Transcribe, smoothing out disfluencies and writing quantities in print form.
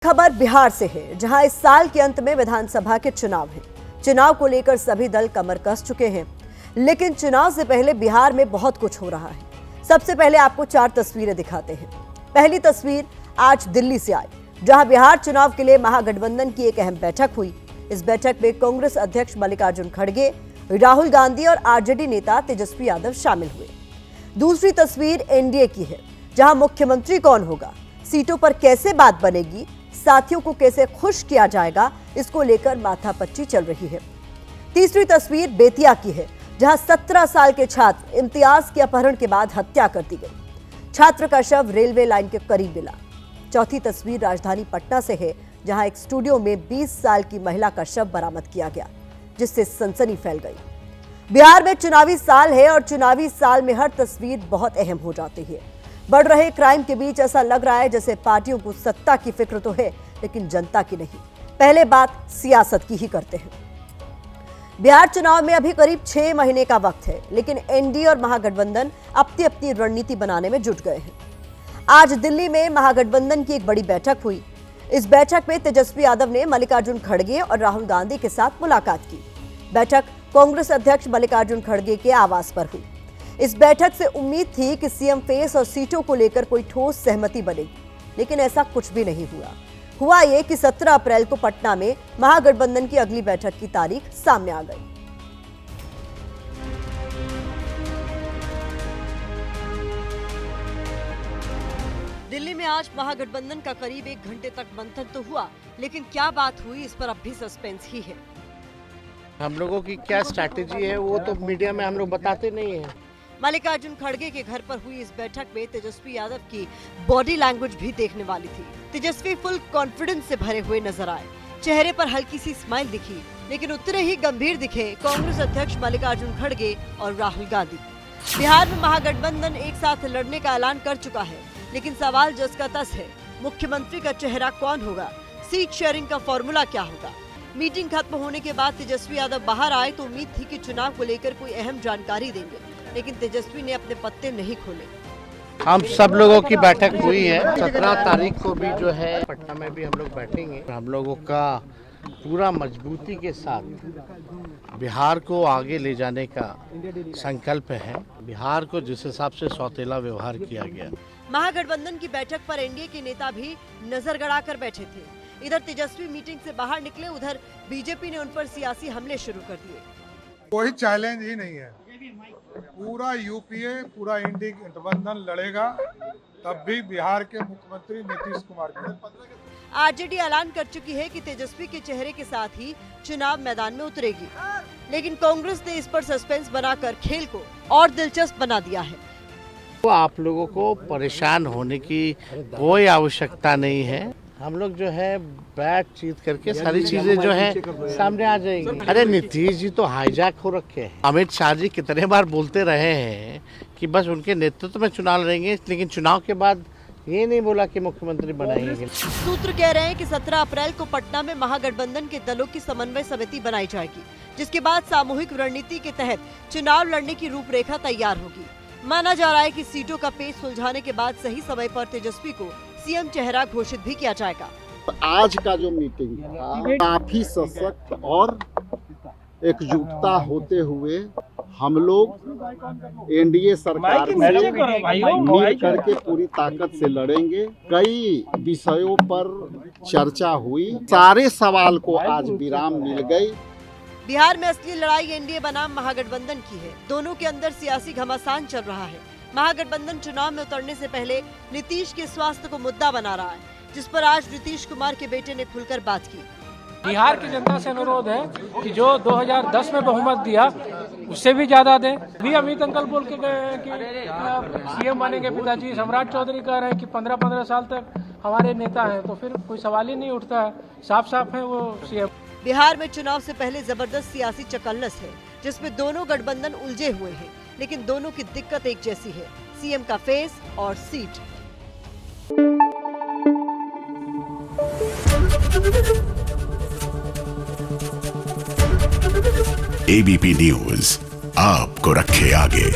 खबर बिहार से है, जहां इस साल के अंत में विधानसभा के चुनाव हैं। चुनाव को लेकर सभी दल कमर कस चुके हैं, लेकिन चुनाव से पहले बिहार में बहुत कुछ हो रहा है। सबसे पहले आपको 4 तस्वीरें दिखाते हैं। पहली तस्वीर आज दिल्ली से आई, जहां बिहार चुनाव के लिए महागठबंधन की एक अहम बैठक हुई। इस बैठक में कांग्रेस अध्यक्ष मल्लिकार्जुन खड़गे, राहुल गांधी और आरजेडी नेता तेजस्वी यादव शामिल हुए। दूसरी तस्वीर एनडीए की है, जहां मुख्यमंत्री कौन होगा, सीटों पर कैसे बात बनेगी, साथियों को कैसे खुश किया जाएगा, इसको लेकर माथापच्ची चल रही है। तीसरी तस्वीर बेतिया की है, जहां 17 साल के छात्र इम्तियाज के अपहरण के बाद हत्या कर दी गई। छात्र का शव रेलवे लाइन के करीब मिला। चौथी तस्वीर राजधानी पटना से है, जहां एक स्टूडियो में 20 साल की महिला का शव बरामद किया गया, जिससे सनसनी फैल गई। बिहार में चुनावी साल है और चुनावी साल में हर तस्वीर बहुत अहम हो जाती है। बढ़ रहे क्राइम के बीच ऐसा लग रहा है जैसे पार्टियों को सत्ता की फिक्र तो है, लेकिन जनता की नहीं। पहले बात सियासत की ही करते हैं। बिहार चुनाव में अभी करीब 6 महीने का वक्त है, लेकिन एनडीए और महागठबंधन अपनी अपनी रणनीति बनाने में जुट गए हैं। आज दिल्ली में महागठबंधन की एक बड़ी बैठक हुई। इस बैठक में तेजस्वी यादव ने मल्लिकार्जुन खड़गे और राहुल गांधी के साथ मुलाकात की। बैठक कांग्रेस अध्यक्ष मल्लिकार्जुन खड़गे के आवास पर हुई। इस बैठक से उम्मीद थी कि सीएम फेस और सीटों को लेकर कोई ठोस सहमति बनेगी, लेकिन ऐसा कुछ भी नहीं हुआ ये कि 17 अप्रैल को पटना में महागठबंधन की अगली बैठक की तारीख सामने आ गई। दिल्ली में आज महागठबंधन का करीब 1 घंटे तक मंथन तो हुआ, लेकिन क्या बात हुई इस पर अब भी सस्पेंस ही है। हम लोगों की क्या स्ट्रैटेजी है वो तो मीडिया में हम लोग बताते नहीं है। मल्लिकार्जुन खड़गे के घर पर हुई इस बैठक में तेजस्वी यादव की बॉडी लैंग्वेज भी देखने वाली थी। तेजस्वी फुल कॉन्फिडेंस से भरे हुए नजर आए। चेहरे पर हल्की सी स्माइल दिखी, लेकिन उतने ही गंभीर दिखे कांग्रेस अध्यक्ष मल्लिकार्जुन खड़गे और राहुल गांधी। बिहार में महागठबंधन एक साथ लड़ने का ऐलान कर चुका है, लेकिन सवाल जस का तस है, मुख्यमंत्री का चेहरा कौन होगा, सीट शेयरिंग का फॉर्मूला क्या होगा। मीटिंग खत्म होने के बाद तेजस्वी यादव बाहर आए तो उम्मीद थी कि चुनाव को लेकर कोई अहम जानकारी देंगे, लेकिन तेजस्वी ने अपने पत्ते नहीं खोले। हम सब लोगों की बैठक हुई है। 17 तारीख को भी जो है पटना में भी हम लोग बैठेंगे। हम लोगों का पूरा मजबूती के साथ बिहार को आगे ले जाने का संकल्प है। बिहार को जिस हिसाब से सौतेला व्यवहार किया गया। महागठबंधन की बैठक पर एनडीए के नेता भी नजर गड़ाकर बैठे थे। इधर तेजस्वी मीटिंग से बाहर निकले, उधर बीजेपी ने उन पर सियासी हमले शुरू कर दिए। कोई चैलेंज ही नहीं है। पूरा यूपीए, पूरा इंडी गठबंधन लड़ेगा, तब भी बिहार के मुख्यमंत्री नीतीश कुमार की। आरजेडी ऐलान कर चुकी है कि तेजस्वी के चेहरे के साथ ही चुनाव मैदान में उतरेगी, लेकिन कांग्रेस ने इस पर सस्पेंस बनाकर खेल को और दिलचस्प बना दिया है। तो आप लोगों को परेशान होने की कोई आवश्यकता नहीं है। हम लोग जो है बातचीत करके सारी चीजें जो है सामने आ जाएंगी। अरे नीतीश जी तो हाईजैक हो रखे हैं। अमित शाह जी कितने बार बोलते रहे हैं कि बस उनके नेतृत्व में चुनाव लड़ेंगे, लेकिन चुनाव के बाद ये नहीं बोला कि मुख्यमंत्री बनाएंगे। सूत्र कह रहे हैं कि 17 अप्रैल को पटना में महागठबंधन के दलों की समन्वय समिति बनाई जाएगी, जिसके बाद सामूहिक रणनीति के तहत चुनाव लड़ने की रूपरेखा तैयार होगी। माना जा रहा है कि सीटों का पेच सुलझाने के बाद सही समय पर तेजस्वी को सीएम चेहरा घोषित भी किया जाएगा। आज का जो मीटिंग था काफी सशक्त और एकजुटता होते हुए हम लोग एनडीए सरकार से मिल करके पूरी ताकत से लड़ेंगे। कई विषयों पर चर्चा हुई, सारे सवाल को आज विराम मिल गई। बिहार में असली लड़ाई एनडीए बनाम महागठबंधन की है। दोनों के अंदर सियासी घमासान चल रहा है। महागठबंधन चुनाव में उतरने से पहले नीतीश के स्वास्थ्य को मुद्दा बना रहा है, जिस पर आज नीतीश कुमार के बेटे ने खुलकर बात की। बिहार की जनता से अनुरोध है कि जो 2010 में बहुमत दिया उससे भी ज्यादा दे। भी अमित अंकल बोल के गए कि सीएम बनेंगे पिताजी। सम्राट चौधरी कह रहे हैं कि 15-15 साल तक हमारे नेता हैं, तो फिर कोई सवाल ही नहीं उठता है। साफ साफ है वो सीएम। बिहार में चुनाव से पहले जबरदस्त सियासी चकल्लस है, जिसमें दोनों गठबंधन उलझे हुए हैं, लेकिन दोनों की दिक्कत एक जैसी है, सीएम का फेस और सीट। एबीपी न्यूज आपको रखे आगे।